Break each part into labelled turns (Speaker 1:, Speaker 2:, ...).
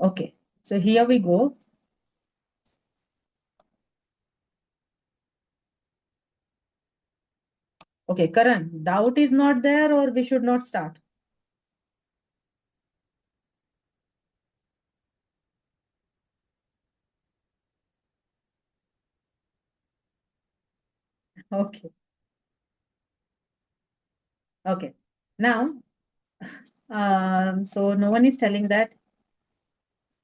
Speaker 1: Okay, so here we go. Okay, Karan, doubt is not there or we should not start? Okay, okay. Now, so no one is telling that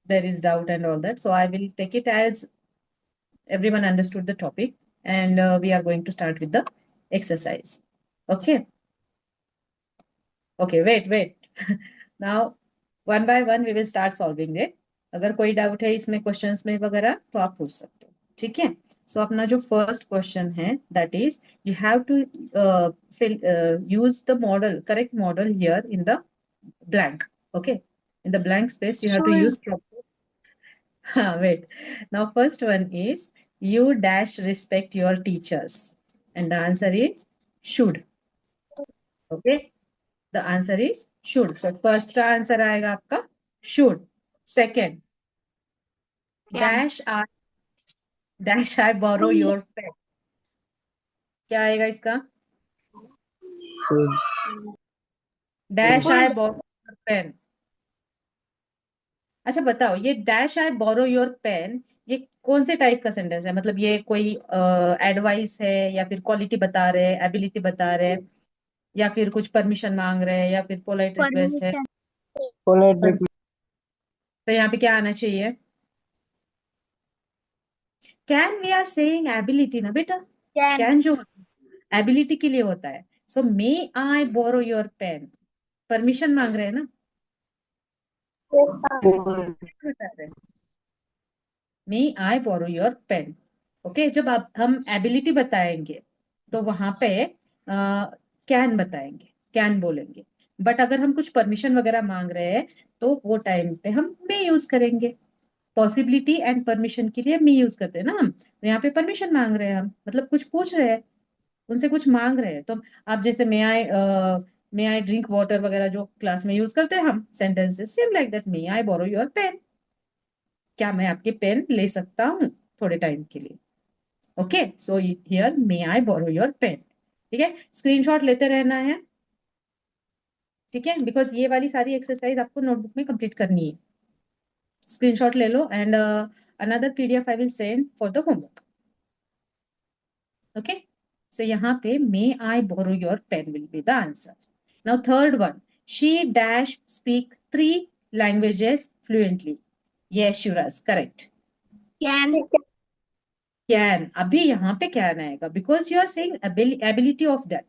Speaker 1: there is doubt and all that. So I will take it as everyone understood the topic, and we are going to start with the exercise. Okay, okay, wait. Now, one by one we will start solving it. अगर कोई doubt है इसमें questions में वगैरह तो आप पूछ सकते हो, ठीक है? सो अपना जो फर्स्ट क्वेश्चन है that is you have to fill use the model, correct model here in the blank. Okay, in the blank space you have to use proper. Wait. Now first one is you dash respect your teachers, and the answer is should. Okay, the answer is should. So first का answer आएगा आपका should. Second, dash I borrow your pen. क्या आएगा इसका? dash I borrow your pen. अच्छा बताओ, ये dash I borrow your pen ये कौन से टाइप का सेंटेंस है? मतलब ये कोई एडवाइस है, या फिर क्वालिटी बता रहे हैं, एबिलिटी बता रहे हैं, या फिर कुछ परमिशन मांग रहे हैं, या फिर पोलाइट रिक्वेस्ट है? तो यहाँ पे क्या आना चाहिए? Can we are saying ability ना बेटा, कैन जो एबिलिटी के लिए होता है. So may I borrow your pen, permission मांग रहे हैं ना, बता रहे हैं may I borrow your pen. Okay, जब आप हम एबिलिटी बताएंगे तो वहां पे कैन बताएंगे, कैन बोलेंगे. बट अगर हम कुछ परमिशन वगैरह मांग रहे हैं तो वो टाइम पे हम मे यूज करेंगे. पॉसिबिलिटी एंड परमिशन के लिए मी यूज करते हैं ना हम. तो यहाँ पे परमिशन मांग रहे हैं हम, मतलब कुछ पूछ रहे हैं, उनसे कुछ मांग रहे हैं. तो आप जैसे मे आई ड्रिंक वाटर वगैरह जो क्लास में यूज करते हैं हम sentences, same like that, may I borrow your pen, क्या मैं आपके पेन ले सकता हूँ थोड़े टाइम के लिए? Okay, so here may I borrow your pen. ठीक है, स्क्रीनशॉट लेते रहना है, ठीक है, बिकॉज ये वाली सारी एक्सरसाइज आपको नोटबुक में कंप्लीट करनी है. स्क्रीनशॉट ले लो and another PDF I will send for the homework. Okay, so यहाँ पे may I borrow your pen will be the answer. Now third one, she dash speak 3 languages fluently. Yes Shivraj, correct. Can, अभी यहाँ पे can आएगा because you are saying ability of that.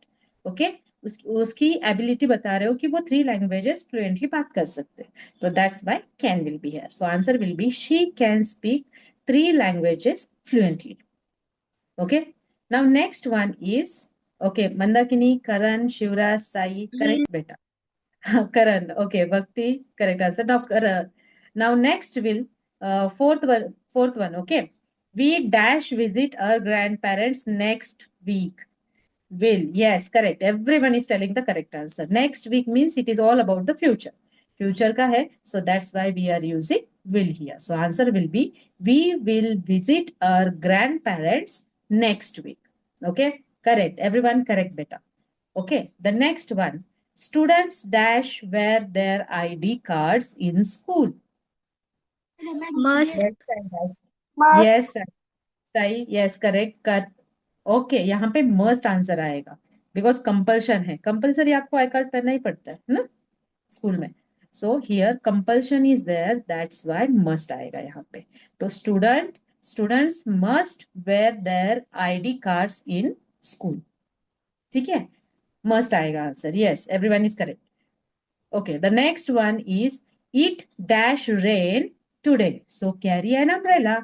Speaker 1: Okay, उसकी ability बता रहे हो कि वो 3 लैंग्वेजेस फ्लुएंटली बात कर सकते हैं, तो that's why can will be here. So answer will B she can speak 3 languages fluently. Okay, now next one is, okay, Mandakini, Karan, Shivraj, Sai, correct बेटा. Karan, okay, Bhakti, correct answer. Now, now next will fourth one. Okay, we dash visit our grandparents next week. Will, yes, correct. Everyone is telling the correct answer. Next week means it is all about the future. Future का है, so that's why we are using will here. So answer will be we will visit our grandparents next week. Okay, correct. Everyone correct, beta. Okay, the next one. Students dash wear their ID cards in school.
Speaker 2: Must.
Speaker 1: Yes, सही, yes, correct, कर. Okay, यहाँ पे must answer आएगा because compulsion है, compulsory आपको I card पहनना ही पड़ता है ना स्कूल में. So here compulsion is there, that's why must आएगा यहाँ पे. तो students must wear their ID cards in school. ठीक है, मस्ट आएगा answer. Yes, everyone is correct. Okay, the next one is it dash rain today. So carry an umbrella.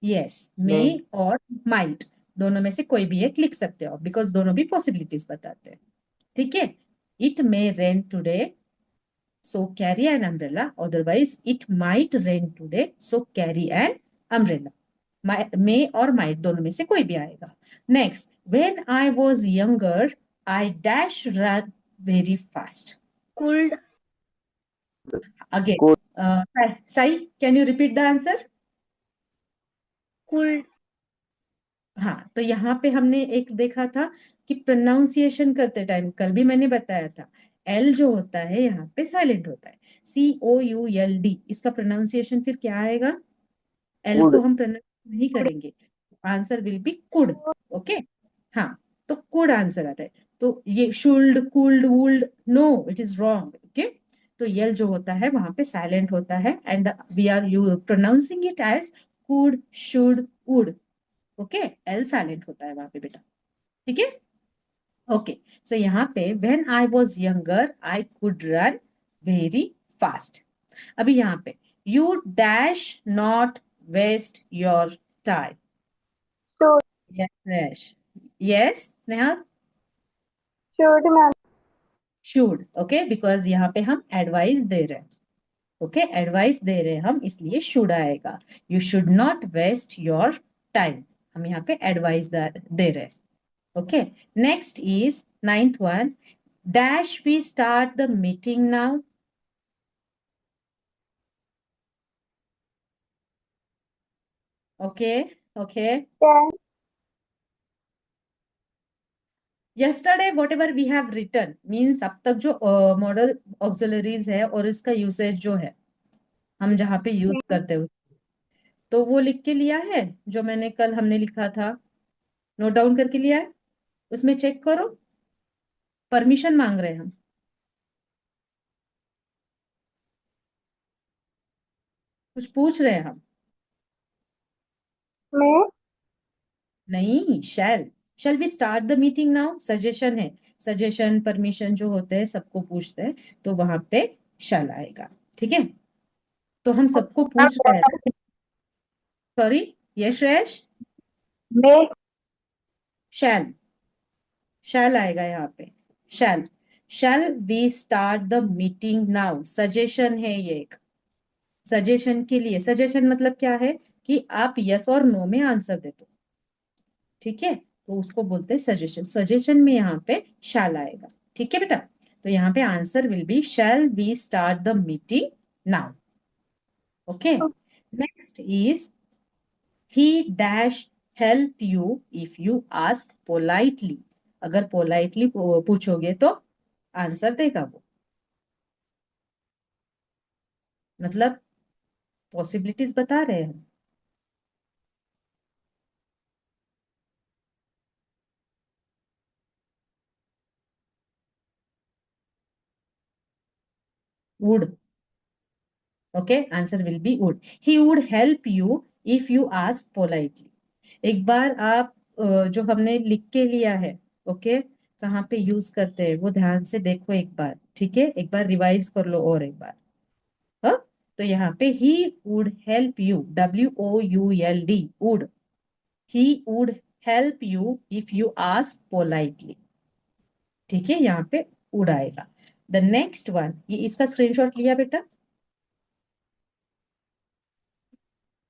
Speaker 1: Yes, may और might दोनों में से कोई भी एक लिख सकते हो बिकॉज दोनों भी पॉसिबिलिटीज बताते हैं. ठीक है, it may rain today, so carry an umbrella. Otherwise, it might rain today, so carry an umbrella. May और might दोनों में से कोई भी आएगा. Next, when I was younger, I dash run very fast.
Speaker 2: Could.
Speaker 1: Again, Sai, can you repeat the answer?
Speaker 2: could,
Speaker 1: हाँ, तो यहाँ पे हमने एक देखा था कि प्रोनाउंसिएशन करते टाइम, कल भी मैंने बताया था, एल जो होता है यहाँ पे साइलेंट होता है, COULD, इसका प्रोनाउंसिएशन फिर क्या आएगा? एल को
Speaker 3: would,
Speaker 1: हम प्रोनाउंस नहीं करेंगे, answer will be could. Okay, हाँ, तो कुड आंसर आता है। तो ये should, could, would, no, it is wrong. Okay, तो यल जो होता है वहां पे साइलेंट होता है, and we are you pronouncing it as could, should, would. Okay, L silent होता है वहां पे बेटा, ठीक है। ओके, सो यहाँ पे when I was younger I could run very fast. अभी यहाँ पे you dash not waste your time.
Speaker 2: should,
Speaker 1: yes, yes Sneha,
Speaker 2: should ma'am,
Speaker 1: should. Okay, because यहाँ पे हम एडवाइस दे रहे हैं। ओके, एडवाइस दे रहे हैं हम, इसलिए शुड आएगा। You should not waste your time, हम यहाँ पे एडवाइस दे रहे हैं। Okay, next is ninth one, dash we start the meeting now. Okay, okay,
Speaker 2: can,
Speaker 1: yesterday whatever we have written means अब तक जो मॉडल ऑक्सिलरीज है और इसका यूसेज जो है हम जहाँ पे यूज करते हैं तो वो लिख के लिया है, जो मैंने कल हमने लिखा था, नोट डाउन करके लिया है, उसमें चेक करो। परमिशन मांग रहे हैं हम, कुछ पूछ रहे हैं हम।
Speaker 2: may,
Speaker 1: नहीं, shall we start the meeting now, suggestion है। सजेशन परमिशन जो होते हैं सबको पूछते हैं, तो वहां पे शैल आएगा, ठीक है। तो हम सबको पूछ रहे हैं। Sorry, yes Shreyash,
Speaker 2: may,
Speaker 1: shall, shall आएगा यहाँ पे, shall. Shall we start the meeting now, suggestion है ये एक। सजेशन के लिए, सजेशन मतलब क्या है कि आप यस और नो में आंसर दे दो, ठीक है, तो उसको बोलते हैं सजेशन। सजेशन में यहाँ पे शैल आएगा, ठीक है बेटा। तो यहाँ पे answer will be shall we start the meeting now. Okay, next is he dash help you if you ask politely. अगर पोलाइटली पूछोगे तो आंसर देगा वो, मतलब पॉसिबिलिटीज बता रहे हैं। Would, okay, answer will B would. He would help you if you ask politely. एक बार आप जो हमने लिख के लिया है, ओके, कहाँ पे यूज करते हैं वो ध्यान से देखो एक बार, ठीक है, एक बार रिवाइज कर लो और एक बार। हाँ, तो यहाँ पे he would help you, WOULD, would, he would help you if you ask politely, ठीक है, यहाँ पे वुड आएगा। द नेक्स्ट वन, ये इसका स्क्रीनशॉट लिया बेटा?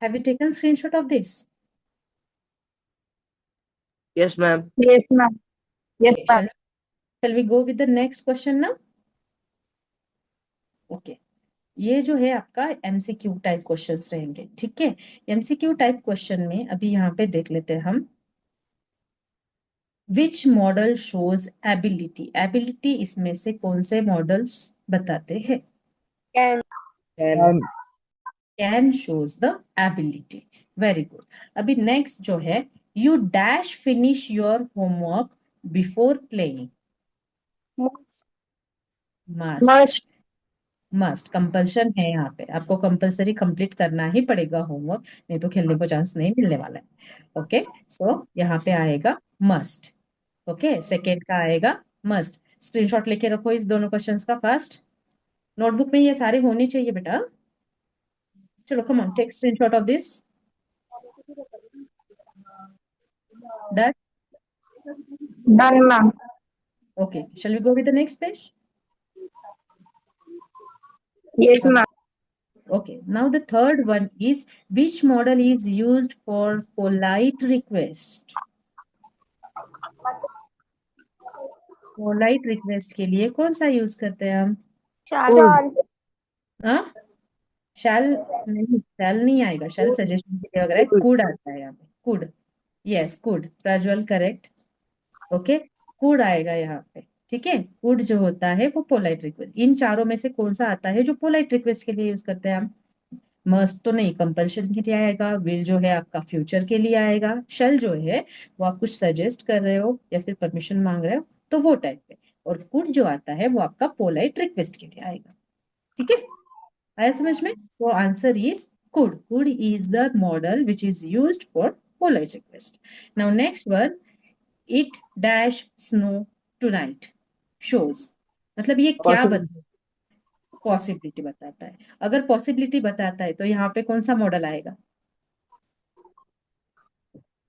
Speaker 1: Have you taken screenshot of this?
Speaker 3: yes ma'am,
Speaker 2: yes ma'am, yes
Speaker 1: Okay,
Speaker 2: ma'am,
Speaker 1: shall we go with the next question now? Okay, ये जो है आपका MCQ टाइप क्वेश्चंस रहेंगे, ठीक है। MCQ टाइप क्वेश्चन में अभी यहाँ पे देख लेते हैं हम, which model shows ability. Ability इसमें से कौन से मॉडल्स बताते हैं?
Speaker 2: can,
Speaker 3: can,
Speaker 1: can shows the ability, very good. अभी नेक्स्ट जो है, you dash finish your homework before playing.
Speaker 2: must,
Speaker 1: must,
Speaker 2: must,
Speaker 1: must compulsion है यहाँ पे, आपको कंपल्सरी कंप्लीट करना ही पड़ेगा होमवर्क, नहीं तो खेलने को चांस नहीं मिलने वाला है। ओके, सो यहाँ पे आएगा मस्ट। ओके, सेकेंड का आएगा मस्ट। स्क्रीनशॉट लेके रखो इस दोनों क्वेश्चंस का फास्ट, नोटबुक में ये सारे होने चाहिए बेटा। चलो come on, take screenshot of this, that.
Speaker 2: done ma'am,
Speaker 1: okay, shall we go with the next page?
Speaker 2: yes ma'am,
Speaker 1: Okay, now the third one is, which model is used for polite request? Polite request के लिए कौन सा use करते हैं हम?
Speaker 3: would,
Speaker 2: Chal,
Speaker 1: हाँ, शैल नहीं, शैल नहीं आएगा, शैल सजेशन के लिए वगैरह, कुड आता है यहाँ पे, could. Yes could, Prajwal correct. Okay, could आएगा यहाँ पे। ठीक है, कुड जो होता है वो पोलाइट रिक्वेस्ट, इन चारों में से कौन सा आता है जो पोलाइट रिक्वेस्ट के लिए यूज करते हैं हम? मस्ट तो नहीं, कंपल्शन के लिए आएगा। विल जो है आपका फ्यूचर के लिए आएगा। शैल जो है वो आप कुछ सजेस्ट कर रहे हो या फिर परमिशन मांग रहे हो, तो वो टाइप पे। और कुड जो आता है वो आपका पोलाइट रिक्वेस्ट के लिए आएगा। ठीक है, आया समझ में? So answer is could. Could is the model which is used for polite request. Now next one, it dash snow tonight shows, मतलब ये क्या बता, पॉसिबिलिटी बताता है। अगर पॉसिबिलिटी बताता है तो यहाँ पे कौन सा मॉडल आएगा?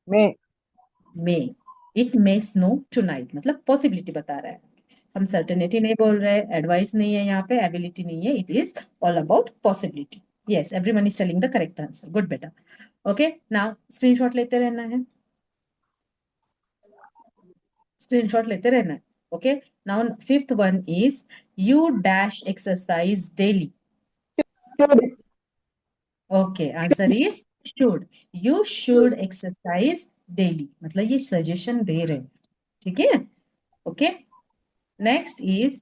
Speaker 3: May.
Speaker 1: May. It may snow tonight, मतलब पॉसिबिलिटी बता रहा है। हम सर्टेनिटी नहीं बोल रहे, एडवाइस नहीं है यहाँ पे, एबिलिटी नहीं है, it is all about possibility. Yes, everyone is telling the correct answer, good बेटा। ओके, नाउ स्क्रीनशॉट लेते रहना है, स्क्रीनशॉट लेते रहना है। Okay, now fifth one is you dash exercise daily.
Speaker 2: should,
Speaker 1: okay, answer is should. You should exercise daily, मतलब ये suggestion दे रहे हैं। ठीक है, okay. Next is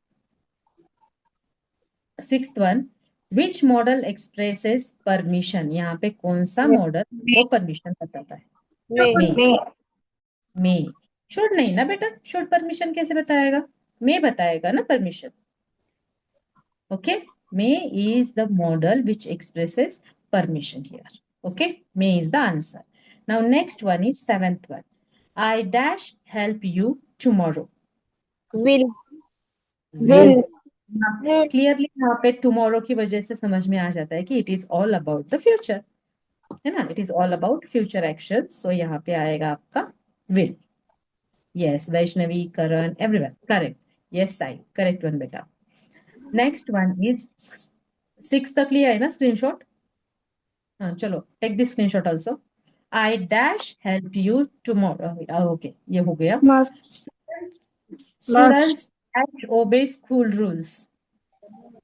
Speaker 1: sixth one, which model expresses permission, यहाँ पे कौन सा
Speaker 2: may,
Speaker 1: मॉडल वो परमिशन बताता है?
Speaker 2: may,
Speaker 1: may.
Speaker 2: may,
Speaker 1: may, should नहीं ना बेटा, शुड परमिशन कैसे बताएगा? मे बताएगा ना permission. Okay, may is the model which expresses permission here. Okay, may is the answer. Now next one is seventh one, I dash help you tomorrow.
Speaker 2: will,
Speaker 1: will.
Speaker 2: will, will,
Speaker 1: clearly यहाँ पे tomorrow की वजह से समझ में आ जाता है कि it is all about the future, है ना, it is all about future action. So यहाँ पे आएगा आपका will. Yes, Vaishnavi, Karan, everyone correct. Yes Sai, correct one बेटा। नेक्स्ट वन इज सिक्स तक लिया है ना स्क्रीनशॉट? हाँ चलो, take this screenshot also. I dash help you tomorrow, okay ये हो गया।
Speaker 2: must, must,
Speaker 1: students dash obey school rules.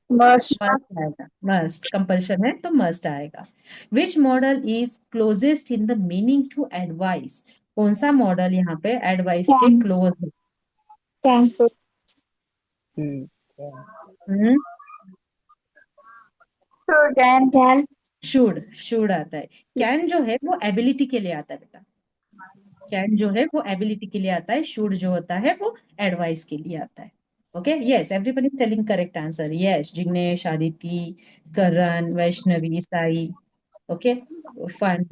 Speaker 2: must,
Speaker 1: must आएगा, मस्ट कंपल्शन है तो मस्ट आएगा। Which modal is closest in the meaning to advice, कौन सा modal यहाँ पे एडवाइस के
Speaker 2: can,
Speaker 1: क्लोज है?
Speaker 2: can,
Speaker 3: Hmm.
Speaker 2: should, can,
Speaker 1: should, should आता है। कैन जो है वो एबिलिटी के लिए आता है बेटा, कैन जो है वो एबिलिटी के लिए आता है, शुड जो होता है वो एडवाइस के लिए आता है। Okay, yes everybody telling correct answer. Yes, Jignesh, Aditi, Karan, Vaishnavi, Sai. Okay, फंड,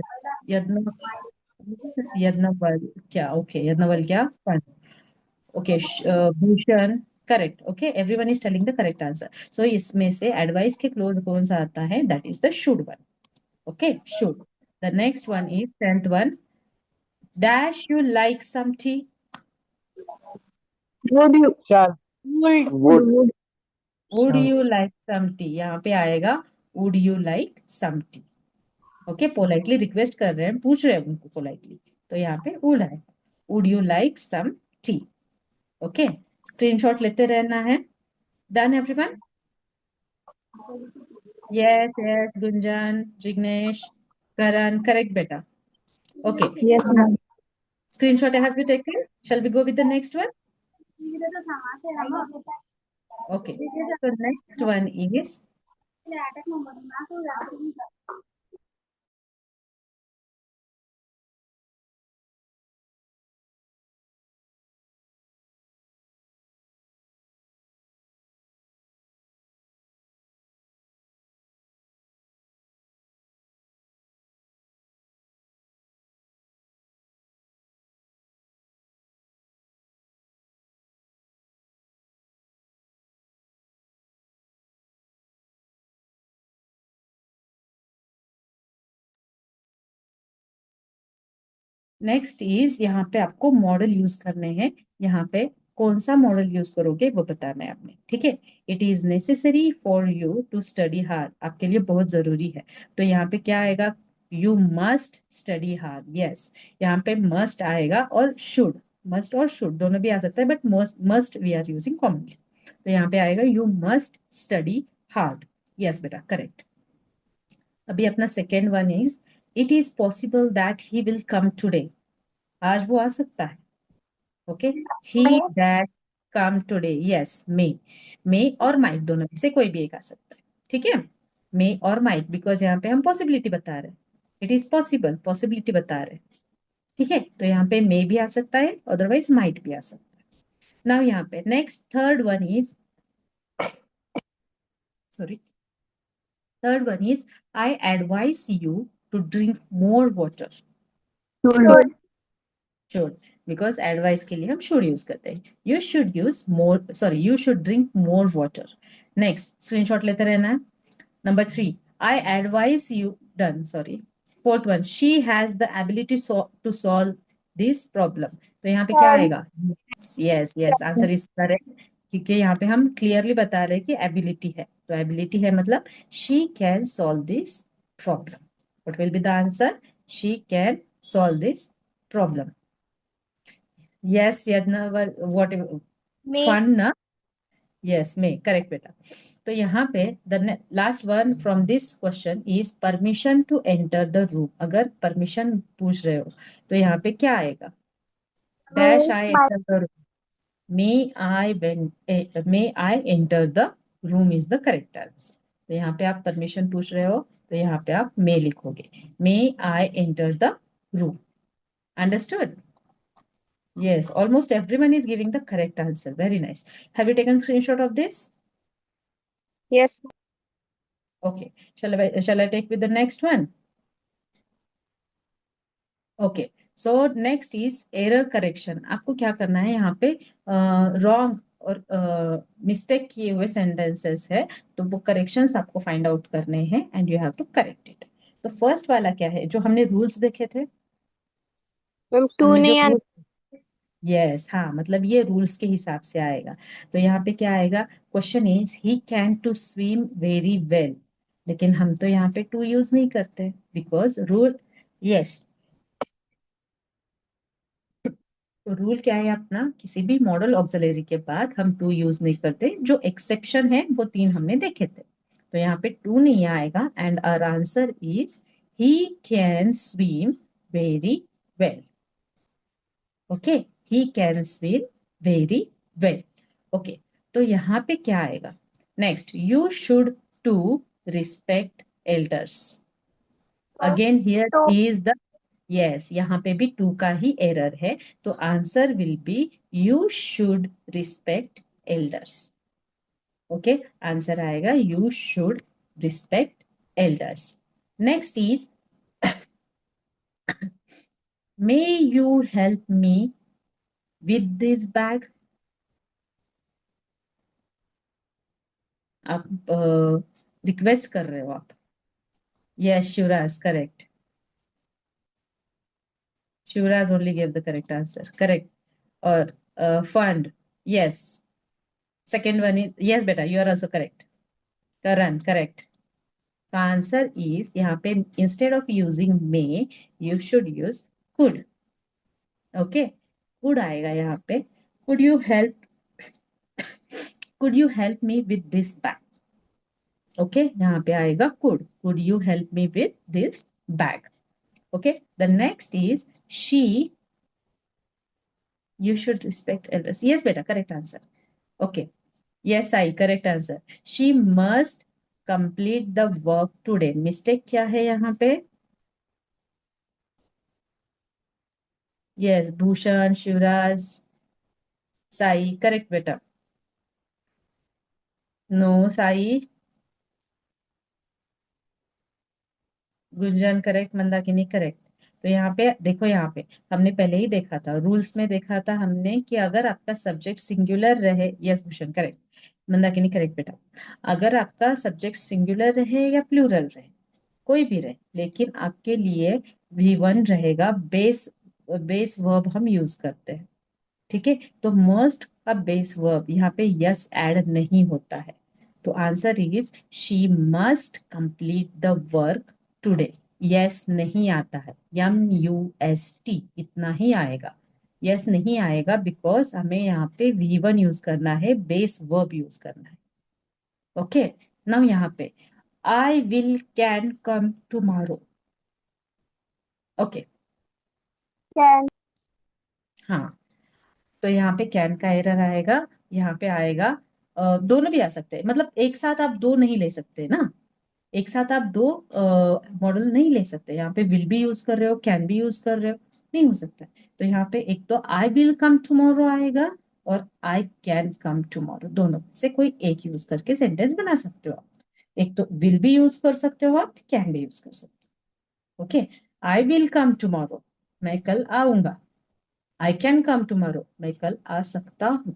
Speaker 1: यज्ञ, यज्ञवल क्या, ओके यज्ञवल क्या, फंड। Okay, Bhushan correct. Okay, everyone is telling the correct answer. So इसमें से एडवाइस के क्लोज कौन सा आता है? That is the should one. Okay, should. The next one is tenth one, dash you like some tea.
Speaker 2: would you,
Speaker 3: Shall.
Speaker 2: would,
Speaker 1: would you like some tea, यहाँ पे आएगा would you like some tea. Okay, politely request कर रहे हैं, पूछ रहे हैं उनको पोलाइटली, तो यहाँ पे वुड आएगा, would you like some tea. Okay, screenshot लेते रहना है। Done everyone? Yes yes, Gunjan, Jignesh, Karan correct बेटा। Okay,
Speaker 2: yes, ma'am.
Speaker 1: screenshot have you taken? Shall we go with the next one? Okay, so next one is next is, यहाँ पे आपको model use करने हैं। यहाँ पे कौन सा मॉडल यूज करोगे वो बताना है आपने। ठीक है, it is necessary for you to study hard, आपके लिए बहुत जरूरी है। तो यहाँ पे क्या आएगा? You must study hard. Yes, यहाँ पे मस्ट आएगा और शुड, मस्ट और शुड दोनों भी आ सकता है, but must, must we are using commonly. तो यहाँ पे आएगा you must study hard. Yes बेटा, करेक्ट। अभी अपना second one is it is possible that he will come today, आज वो आ सकता है। Okay, he that come today, yes may और माइट दोनों में से कोई भी एक आ सकता है। ठीक है, मे और माइट, बिकॉज यहाँ पे हम पॉसिबिलिटी बता रहे हैं, इट इज पॉसिबल, पॉसिबिलिटी बता रहे हैं। ठीक है, तो यहाँ पे मे भी आ सकता है, अदरवाइज माइट भी आ सकता है। नाउ यहाँ पे next third one is, sorry, third one is I advise you to drink more water.
Speaker 2: Should.
Speaker 1: Should, because advice के लिए हम should use करते हैं। You should use more, sorry, you should drink more water. Next, screenshot लेते रहना है। Number 3, I advise you, done, sorry. Fourth one, she has the ability to solve this problem. तो यहाँ पे क्या
Speaker 2: Can.
Speaker 1: आएगा? Yes, yes, answer is correct, क्योंकि यहाँ पे हम क्लियरली बता रहे हैं कि एबिलिटी है, तो एबिलिटी है मतलब she can solve this problem. What will be the answer? She can solve this problem. Yes, Yadna, what
Speaker 2: Me.
Speaker 1: fun ना? Yes, may, correct बेटा। तो यहाँ पे the last one from this question is permission to enter the room. अगर permission पूछ रहे हो तो यहाँ पे क्या आएगा? Dash I
Speaker 2: My.
Speaker 1: Enter the room, may I may I enter the room is the correct answer. तो यहाँ पे आप परमिशन पूछ रहे हो तो यहाँ पे आप मे लिखोगे, may I enter the room. Understood? Yes, almost everyone is giving the correct answer. Very nice. Have you taken screenshot of this?
Speaker 2: Yes.
Speaker 1: Okay. Shall I take with the next one? Okay. So next is error correction. आपको क्या करना है यहाँ पे? Wrong और mistake किए हुए sentences है, तो वो करेक्शंस आपको फाइंड आउट करने हैं and you have to correct it. तो फर्स्ट वाला क्या है जो हमने रूल्स देखे थे?
Speaker 2: मैम टू
Speaker 1: हमने जो
Speaker 2: नहीं आना.
Speaker 1: यस, हाँ, मतलब ये रूल्स के हिसाब से आएगा। तो यहाँ पे क्या आएगा? Question is he can to swim very well, लेकिन हम तो यहाँ पे टू यूज नहीं करते बिकॉज रूल, यस, तो रूल क्या है अपना, किसी भी मॉडल ऑक्सिलरी के बाद हम टू यूज नहीं करते। जो एक्सेप्शन है वो तीन हमने देखे थे, तो यहाँ पे टू नहीं आएगा and our answer is he can swim very well. Okay, he can swim very well. Okay, तो यहाँ पे क्या आएगा? Next, you should to respect elders. Again here
Speaker 2: to
Speaker 1: is the, yes, यहाँ पे भी टू का ही एरर है, तो answer will be you should respect elders. Okay, answer आएगा you should respect elders. Next is may you help me with this bag. आप request कर रहे हो आप। Yes, Shivraj, correct. Shivraj only give the correct answer, correct. और fund, yes, second one is, yes बेटा, you are also correct. Karan, correct. तो answer is यहाँ पे instead of using may you should use could. Okay, could आएगा यहाँ पे, could you help, could you help me with this bag. Okay, यहाँ पे आएगा could you help me with this bag. Okay, the next is she, you should respect elders. Yes beta, correct answer. Okay, yes, I correct answer. She must complete the work today. Mistake क्या है यहाँ पे? Yes, Bhushan, Shivraj, Sai, correct बेटा। No, Sai, Gunjan correct, Mandakini correct. तो यहाँ पे देखो, यहाँ पे हमने पहले ही देखा था, रूल्स में देखा था हमने कि अगर आपका सब्जेक्ट सिंगुलर रहे, yes Bhushan correct, Mandakini correct बेटा, अगर आपका सब्जेक्ट सिंगुलर रहे या प्लूरल रहे, कोई भी रहे, लेकिन आपके लिए V1 रहेगा, बेस बेस वर्ब हम यूज करते हैं। ठीक है, तो मस्ट का बेस वर्ब यहाँ पे यस ऐड नहीं होता है, तो answer is she must complete the work today. Yes नहीं आता है, MUST इतना ही आएगा, यस नहीं आएगा बिकॉज हमें यहाँ पे V1 यूज करना है, बेस वर्ब यूज करना है। ओके, नाउ यहाँ पे I will can come tomorrow. Okay,
Speaker 2: can,
Speaker 1: हाँ, तो यहाँ पे कैन का एरर आएगा, यहाँ पे आएगा दोनों भी आ सकते हैं, मतलब एक साथ आप दो नहीं ले सकते ना, एक साथ आप दो मॉडल नहीं ले सकते। यहाँ पे विल भी यूज कर रहे हो, कैन भी यूज कर रहे हो, नहीं हो सकता। तो यहाँ पे एक तो आई विल कम टुमारो आएगा और आई कैन कम टुमारो, दोनों में से कोई एक यूज करके सेंटेंस बना सकते हो आप। एक तो विल भी यूज कर सकते हो आप, कैन भी यूज कर सकते हो। Okay, I will come tomorrow, मैं कल आऊंगा। आई कैन कम टुमारो, मैं कल आ सकता हूँ।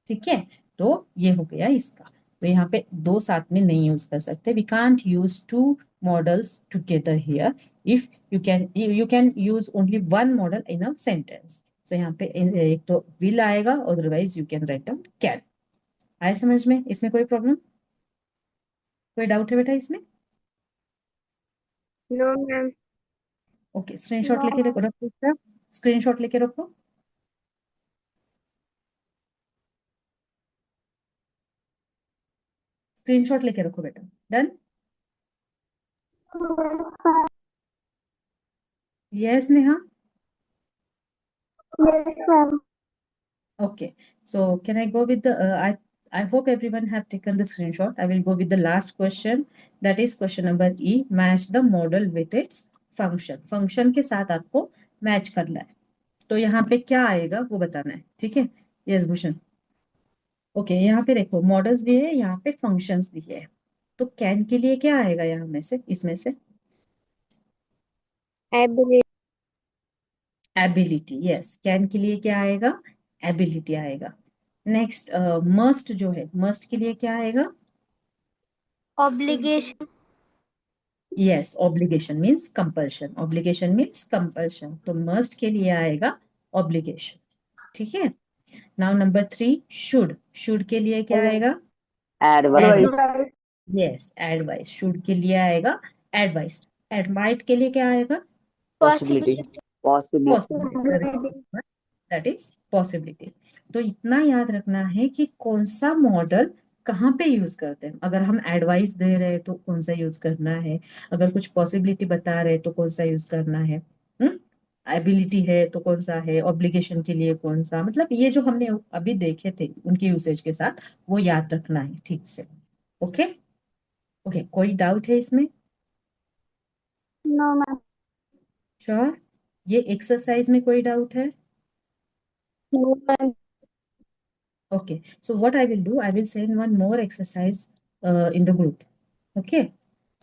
Speaker 1: ठीक है, तो ये हो गया इसका। तो यहाँ पे दो साथ में नहीं यूज कर सकते, we can't use two modals together here. If you can use only one modal in a sentence. तो यहाँ पे एक तो विल आएगा, otherwise you can write down can. आए समझ में? इसमें कोई प्रॉब्लम, कोई डाउट है बेटा इसमें?
Speaker 2: no ma'am,
Speaker 1: ओके, स्क्रीनशॉट लेके रखो इसका, स्क्रीनशॉट लेके रखो, स्क्रीनशॉट लेके रखो बेटा। Done? Yes Neha?
Speaker 2: yes ma'am,
Speaker 1: Okay, so can I go with the I hope everyone have taken the screenshot. I will go with the last question. That is question number E. Match the model with its function. Function के साथ आपको match करना है। तो यहाँ पे क्या आएगा वो बताना है, ठीक है? यस भूषण। ओके, यहाँ पे देखो मॉडल्स दिए हैं, यहाँ पे फंक्शंस दिए हैं। तो कैन के लिए क्या आएगा यहाँ में से, इसमें से?
Speaker 2: ability,
Speaker 1: ability. यस, कैन के लिए क्या आएगा? एबिलिटी आएगा। नेक्स्ट मस्ट जो है, मस्ट के लिए क्या आएगा?
Speaker 2: obligation,
Speaker 1: yes, obligation means compulsion, obligation means compulsion, तो मस्ट के लिए आएगा ऑब्लिगेशन। ठीक है, नाउ नंबर 3 शुड। शुड के लिए क्या आएगा?
Speaker 3: Advice.
Speaker 2: advice,
Speaker 1: yes, advice. Should के लिए आएगा एडवाइस। एडमाइट के लिए क्या आएगा?
Speaker 3: Possibility. Possibility.
Speaker 2: possibility,
Speaker 1: that is possibility. तो इतना याद रखना है कि कौन सा मॉडल कहाँ पे यूज करते हैं। अगर हम एडवाइस दे रहे हैं तो कौन सा यूज करना है, अगर कुछ पॉसिबिलिटी बता रहे हैं तो कौन सा यूज करना है, एबिलिटी है तो कौन सा है, ऑब्लिगेशन के लिए कौन सा, मतलब ये जो हमने अभी देखे थे उनके यूसेज के साथ वो याद रखना है ठीक से। ओके, ओके, कोई डाउट है इसमें?
Speaker 2: no ma'am,
Speaker 1: sure? ये एक्सरसाइज में कोई डाउट है?
Speaker 2: no ma'am,
Speaker 1: Okay, so what I will do, I will send one more exercise in the group. Okay,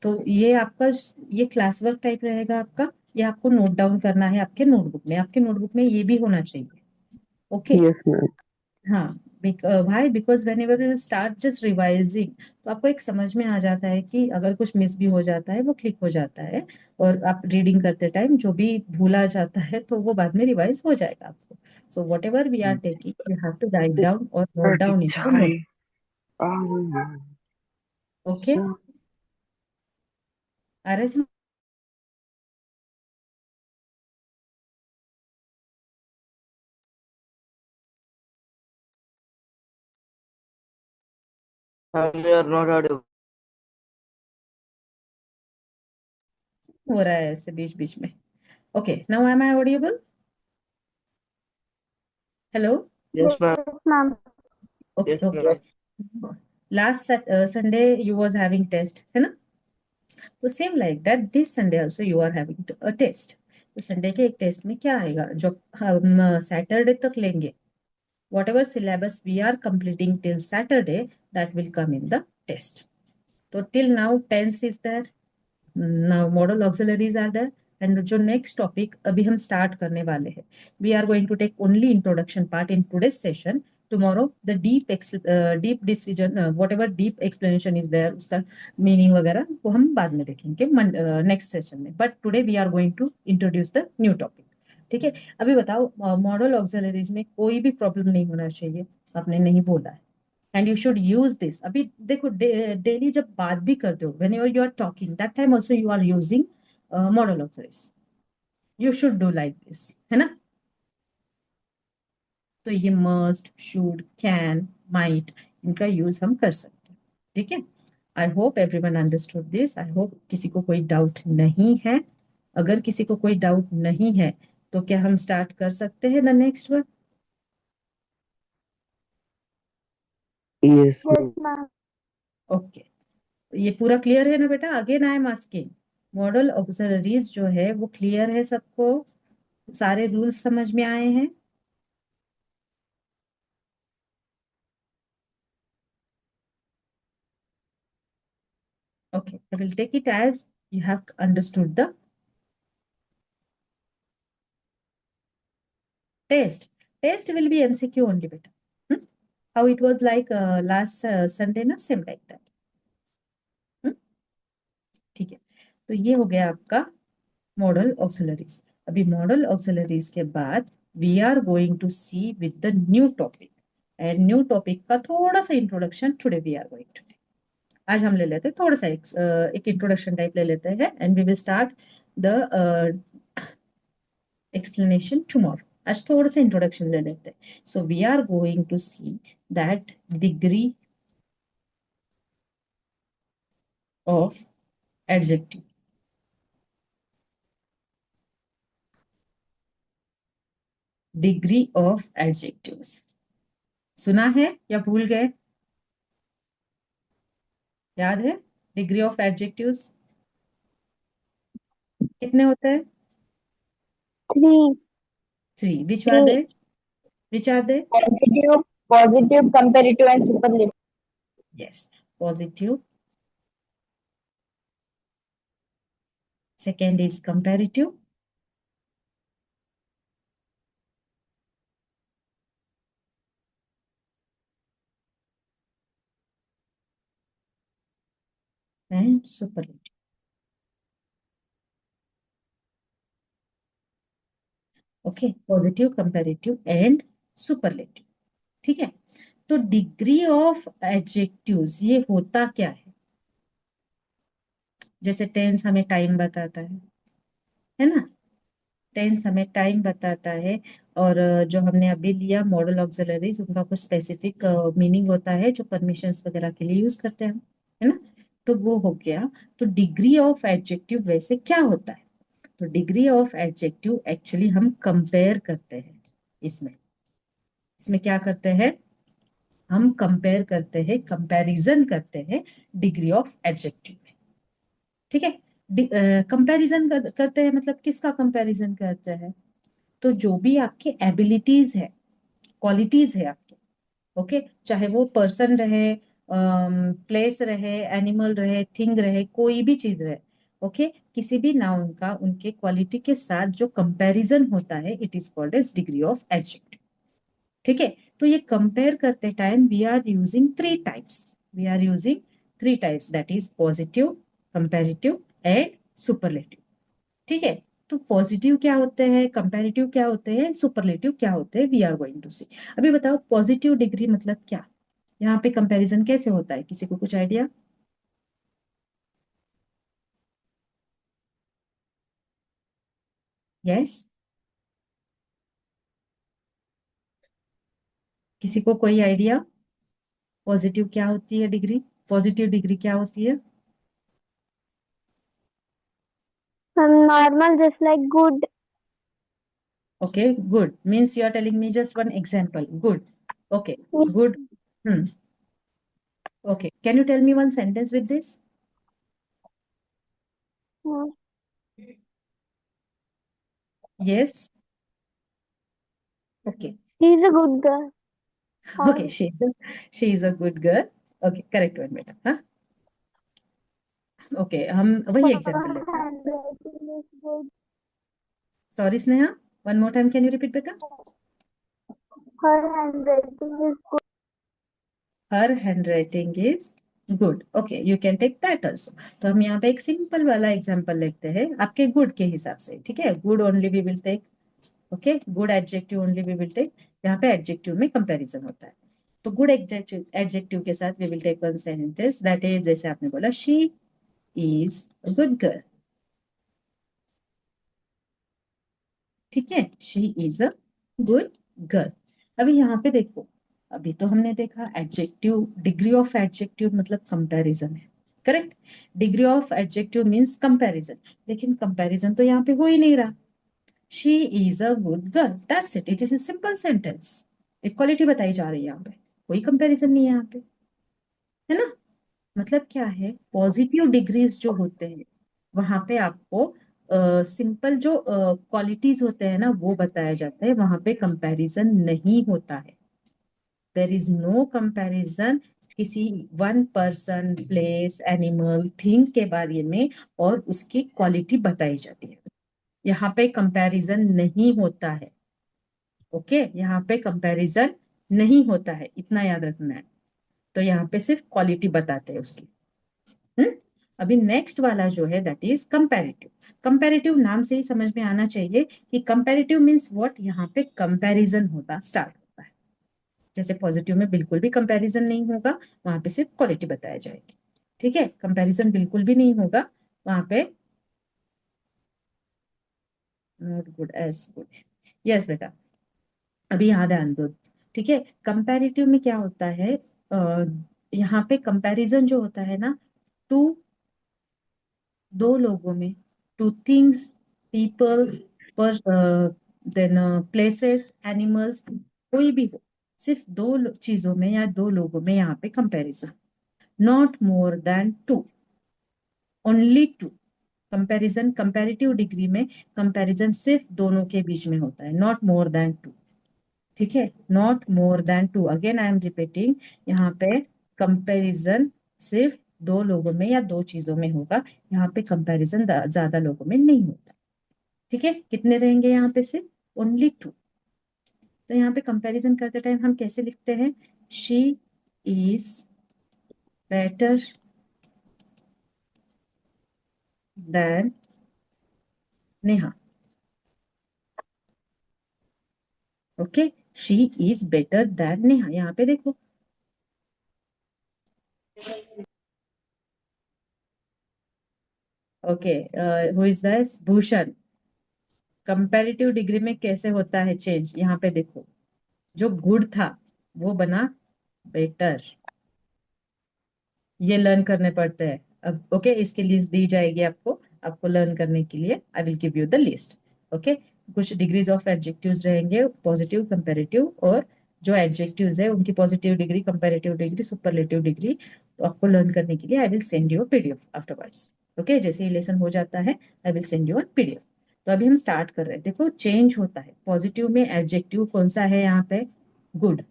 Speaker 1: तो ये आपका ये क्लास वर्क टाइप रहेगा आपका, ये आपको नोट डाउन करना है आपके नोटबुक में, आपके नोटबुक में ये भी होना चाहिए। Okay,
Speaker 3: Yes, ma'am.
Speaker 1: हाँ। भाई because when ever you start just revising, तो आपको एक समझ में आ जाता है कि अगर कुछ मिस भी हो जाता है वो क्लिक हो जाता है, और आप रीडिंग करते टाइम जो भी भूला जाता है तो वो बाद में रिवाइज हो जाएगा आपको। So whatever we are taking you have to write down और note down in the note.
Speaker 3: Thirty-five. Oh,
Speaker 1: okay, आ रहा है समझ?
Speaker 3: you are not audible.
Speaker 1: हो रहा है ऐसे बीच बीच में। Okay, now am I audible? Hello?
Speaker 3: Yes, ma'am.
Speaker 2: yes ma'am,
Speaker 1: okay,
Speaker 3: Yes,
Speaker 1: okay.
Speaker 3: ma'am.
Speaker 1: Last Sunday you was having test है ना? तो same like that this Sunday also you are having a test. तो Sunday के एक test में क्या आएगा जो हम सैटरडे तक लेंगे, whatever syllabus we are completing till Saturday that will come in the test. तो till now tense is there, now modal auxiliaries are there, and जो नेक्स्ट टॉपिक अभी हम स्टार्ट करने वाले हैं, we are going to take only introduction part in today's session. Tomorrow the deep decision whatever deep explanation is there, उसका meaning वगैरह वो हम बाद में देखेंगे नेक्स्ट सेशन में, but today we are going to introduce the new topic. ठीक है, अभी बताओ मॉडल ऑक्सिलरीज में कोई भी प्रॉब्लम नहीं होना चाहिए, आपने नहीं बोला है, and you should use this. अभी देखो डेली जब बात भी करते हो, when you are talking that time also you are using modal auxiliaries, you should do like this, है ना? तो ये मस्ट, शुड, कैन, माइट, इनका यूज हम कर सकते हैं। ठीक है, I hope everyone understood this. I hope किसी को कोई डाउट नहीं है। अगर किसी को कोई डाउट नहीं है तो क्या हम स्टार्ट कर सकते हैं the next one?
Speaker 3: Yes,
Speaker 2: Yes, ma'am.
Speaker 1: Okay, ये पूरा क्लियर है ना बेटा? Again I am asking, model auxiliaries जो है वो क्लियर है सबको? सारे रूल्स समझ में आए हैं? Okay, I will take it as you have understood the test. Test will be MCQ only beta. Hmm? How it was like last Sunday ना, same like that. Hmm? ठीक है, तो ये हो गया आपका मॉडल ऑक्सिलरीज। अभी मॉडल ऑक्सिलरीज के बाद we are going to see with the new topic, and new topic का थोड़ा सा introduction today we are going to. आज हम ले लेते हैं थोड़ा सा एक इंट्रोडक्शन टाइप ले लेते हैं, and we will start the explanation tomorrow. आज थोड़ा सा इंट्रोडक्शन ले लेते हैं। So we are going to see that degree of adjective, degree of adjectives. सुना है या भूल गए? याद है डिग्री ऑफ एडजेक्टिव्स कितने होते हैं?
Speaker 2: 3.
Speaker 1: Three. Which are they?
Speaker 2: 3.
Speaker 1: Which are they?
Speaker 2: Positive, comparative, and superlative.
Speaker 1: Yes, positive, second is comparative, and superlative. Okay, positive, comparative and superlative. ठीक है, तो डिग्री ऑफ एडजेक्टिव्स ये होता क्या है? जैसे टेंस हमें टाइम बताता है ना? टेंस हमें टाइम बताता है, और जो हमने अभी लिया मॉडल ऑक्सिलरीज, उनका कुछ स्पेसिफिक मीनिंग होता है जो परमिशंस वगैरह के लिए यूज करते हैं हम, है ना? तो वो हो गया। तो डिग्री ऑफ एडजेक्टिव वैसे क्या होता है? तो डिग्री ऑफ एडजेक्टिव एक्चुअली हम कंपेयर करते हैं इसमें। इसमें क्या करते हैं? हम कंपेयर करते हैं, कंपैरिजन करते हैं डिग्री ऑफ एडजेक्टिव में। ठीक है, कंपैरिजन करते हैं मतलब किसका कंपैरिजन करते हैं? तो जो भी आपके एबिलिटीज है, क्वालिटीज है आपके, ओके, चाहे वो पर्सन रहे, प्लेस रहे, एनिमल रहे, थिंग रहे, कोई भी चीज रहे, ओके, किसी भी नाउन का उनके क्वालिटी के साथ जो कंपैरिजन होता है it is called as degree of adjective. ठीक है, तो ये कंपेयर करते time we are using three types, we are using three types, that is positive, comparative and superlative. ठीक है, तो पॉजिटिव क्या होते हैं, कंपैरेटिव क्या होते हैं, सुपरलेटिव क्या होते हैं, वी आर गोइंग टू सी। अभी बताओ पॉजिटिव डिग्री मतलब क्या? यहाँ पे कंपैरिजन कैसे होता है, किसी को कुछ आइडिया? यस, किसी को कोई आइडिया? पॉजिटिव क्या होती है डिग्री? पॉजिटिव डिग्री क्या होती है?
Speaker 2: Normal, just like good.
Speaker 1: Okay, good means you are telling me just one example, good. Okay, good. Hmm, okay, can you tell me one sentence with this?
Speaker 2: Yes.
Speaker 1: Yes, okay,
Speaker 2: She's a good girl.
Speaker 1: Okay,
Speaker 2: Or
Speaker 1: she is a good girl. Okay, correct one बेटा, हाँ। Okay, हम वही example
Speaker 2: her
Speaker 1: लेते हैं।
Speaker 2: handwriting is good.
Speaker 1: Sorry Sneha, one more time can you repeat बेटा?
Speaker 2: Her handwriting is good.
Speaker 1: Her handwriting is good. Okay, you can take that also. तो हम यहाँ पे एक सिंपल वाला एग्जाम्पल लेते हैं आपके गुड के हिसाब से। ठीक है, good only we will take, okay, good adjective only we will take. यहाँ पे एडजेक्टिव में कंपैरिजन होता है, तो गुड एडजेक्टिव एडजेक्टिव के साथ we will take one sentence that is, जैसे आपने बोला, she is a good girl. ठीक है, she is a good girl. अभी यहाँ पे देखो, अभी तो हमने देखा एडजेक्टिव, डिग्री ऑफ एडजेक्टिव मतलब कंपैरिजन है। Correct. Degree of adjective means comparison, लेकिन कंपैरिजन तो यहाँ पे हो ही नहीं रहा। She is a good girl, that's it, it is a simple sentence. Equality बताई जा रही है यहाँ पे, कोई कंपैरिजन नहीं है यहाँ पे, है ना। मतलब क्या है, पॉजिटिव डिग्रीज जो होते हैं वहां पे आपको सिंपल जो क्वालिटीज होते हैं ना वो बताया जाता है, वहां पे कंपैरिजन नहीं होता है। देर इज नो कंपैरिजन किसी one person, place, animal, thing के बारे में और उसकी क्वालिटी बताई जाती है। यहाँ पे कंपैरिजन नहीं होता है। ओके, यहाँ पे कंपैरिजन नहीं होता है, इतना याद रखना है। तो यहाँ पे सिर्फ क्वालिटी बताते हैं उसकी। हम्म। अभी नेक्स्ट वाला जो है दैट इज कंपैरेटिव। कंपैरेटिव नाम से ही समझ में आना चाहिए कि कंपैरेटिव मीन्स व्हाट, यहाँ पे कंपैरिजन होता स्टार्ट होता है। जैसे पॉजिटिव में बिल्कुल भी कंपैरिजन नहीं होगा, वहां पे सिर्फ क्वालिटी बताया जाएगी। ठीक है, कंपैरिजन बिल्कुल भी नहीं होगा वहां पे। Not good as good, yes बेटा, अभी यहाँ ध्यान दो। ठीक है, कंपैरेटिव में क्या होता है, यहाँ पे कंपैरिजन जो होता है ना, टू, दो लोगों में, टू थिंग्स, पीपल, पर देन प्लेसेस, एनिमल्स, कोई भी हो, सिर्फ दो चीजों में या दो लोगों में यहाँ पे comparison. Not more than two, only two. Comparison comparative degree में कंपैरिजन सिर्फ दोनों के बीच में होता है, नॉट मोर देन टू। ठीक है, not more than two, again I am repeating, यहाँ पे कंपैरिजन सिर्फ दो लोगों में या दो चीजों में होगा, यहाँ पे कंपैरिजन ज्यादा लोगों में नहीं होता। ठीक है, कितने रहेंगे यहाँ पे, सिर्फ ओनली टू। तो यहाँ पे कंपैरिजन करते टाइम हम कैसे लिखते हैं, she is better than Neha. Okay, she is better than Neha, यहाँ पे देखो। Okay, who is this, Bhushan. Comparative degree में कैसे होता है चेंज, यहाँ पे देखो, जो गुड था वो बना बेटर। ये लर्न करने पड़ते हैं। अब ओके, इसकी लिस्ट दी जाएगी आपको, आपको लर्न करने के लिए I will give you the list. Okay, कुछ डिग्रीज ऑफ एडजेक्टिव्स रहेंगे, पॉजिटिव, कंपैरेटिव, और जो एडजेक्टिव्स है उनकी positive degree, comparative degree, superlative degree. तो आपको लर्न करने के लिए आई will send you PDF afterwards. Okay, जैसे ही लेसन हो जाता है आई विल सेंड यू पीडीएफ। तो अभी हम स्टार्ट कर रहे हैं। देखो चेंज होता है, पॉजिटिव में एडजेक्टिव कौन सा है यहाँ पे, गुड।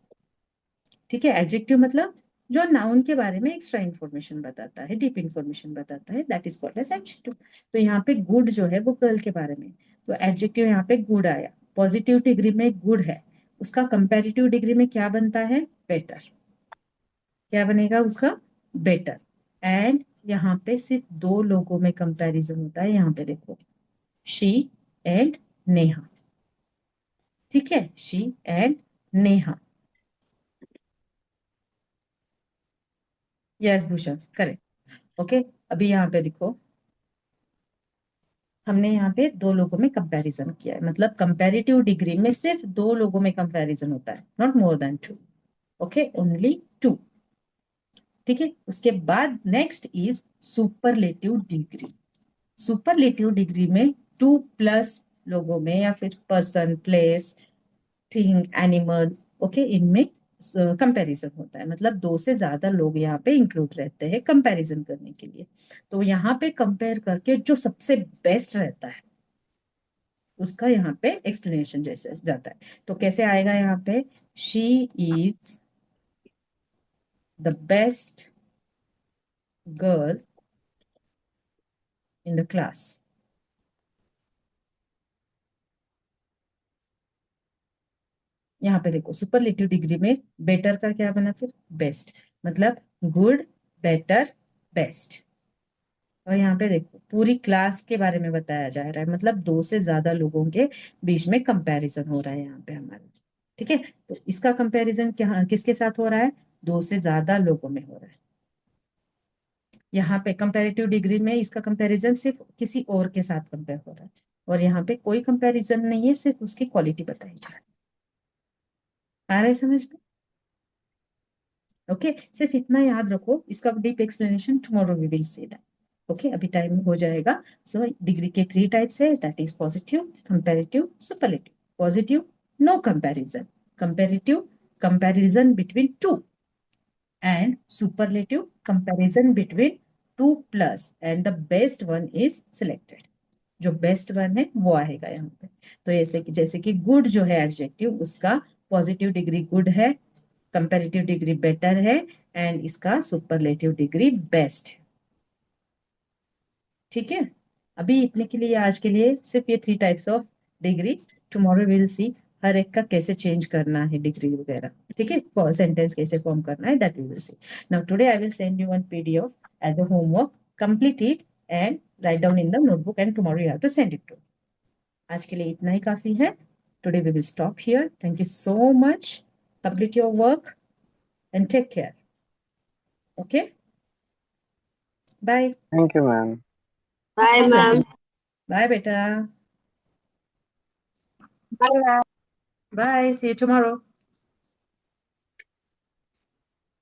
Speaker 1: ठीक है, एडजेक्टिव मतलब जो नाउन के बारे में एक्स्ट्रा इन्फॉर्मेशन बताता है, डीप इन्फॉर्मेशन बताता है, that is called as adjective. तो यहाँ पे गुड जो है वो गर्ल के बारे में, तो एडजेक्टिव यहाँ पे गुड आया। पॉजिटिव डिग्री में गुड है, उसका कंपैरेटिव डिग्री में क्या बनता है, बेटर। क्या बनेगा उसका, बेटर। एंड यहाँ पे सिर्फ दो लोगों में कंपैरिजन होता है, यहाँ पे देखो, शी एंड नेहा। ठीक है, she and Neha. Yes Bhushan, correct. Okay, अभी यहाँ पे देखो, हमने यहाँ पे दो लोगों में कंपैरिजन किया है, मतलब कंपैरेटिव डिग्री में सिर्फ दो लोगों में कंपैरिजन होता है, not more than two. Okay, only two. ठीक है, उसके बाद next is superlative degree. Superlative degree में टू प्लस लोगों में या फिर person, place, thing, animal, okay, इनमें कंपैरिजन होता है, मतलब दो से ज्यादा लोग यहाँ पे इंक्लूड रहते हैं कंपैरिजन करने के लिए। तो यहाँ पे कंपेयर करके जो सबसे बेस्ट रहता है उसका यहाँ पे एक्सप्लेनेशन जैसे जाता है। तो कैसे आएगा यहाँ पे, she is the best girl in the class. यहाँ पे देखो सुपरलेटिव डिग्री में बेटर का क्या बना फिर, बेस्ट, मतलब गुड, बेटर, बेस्ट। और यहाँ पे देखो पूरी क्लास के बारे में बताया जा रहा है, मतलब दो से ज्यादा लोगों के बीच में कंपैरिजन हो रहा है यहाँ पे हमारा। ठीक है, तो इसका कंपैरिजन क्या किसके साथ हो रहा है, दो से ज्यादा लोगों में हो रहा है। यहाँ पे कंपैरेटिव डिग्री में इसका कंपैरिजन सिर्फ किसी और के साथ कंपेयर हो रहा है, और यहाँ पे कोई कंपैरिजन नहीं है, सिर्फ उसकी क्वालिटी बताई जा रही है। आ रहा है समझ में, ओके, सिर्फ इतना याद रखो, इसका deep explanation tomorrow we will see that. Okay, अभी टाइम हो जाएगा। सो डिग्री के 3 टाइप्स है, that is positive, comparative, superlative. Positive, no comparison. Comparative, comparison between two. And superlative, comparison between two plus, and the best one is selected. जो best one है वो आएगा यहाँ पे। तो ऐसे कि जैसे कि गुड जो है एडजेक्टिव, उसका पॉजिटिव डिग्री गुड है, कंपैरेटिव डिग्री बेटर है, एंड इसका सुपरलेटिव डिग्री बेस्ट है। ठीक है, अभी इतने के लिए, आज के लिए सिर्फ ये 3 types of degree. Tomorrow will see हर एक का कैसे चेंज करना है डिग्री वगैरह। ठीक है, सेंटेंस कैसे फॉर्म करना है, that we will see. Now today I will send you one PDF as a homework, complete it and write down in the notebook, and tomorrow you have to send it to. आज के लिए इतना ही काफी है। Today we will stop here. Thank you so much. Complete your work and take care. Okay, bye.
Speaker 3: Thank you, ma'am.
Speaker 2: Bye, ma'am.
Speaker 1: Bye बेटा,
Speaker 2: Bye, ma'am.
Speaker 1: Bye, C you tomorrow.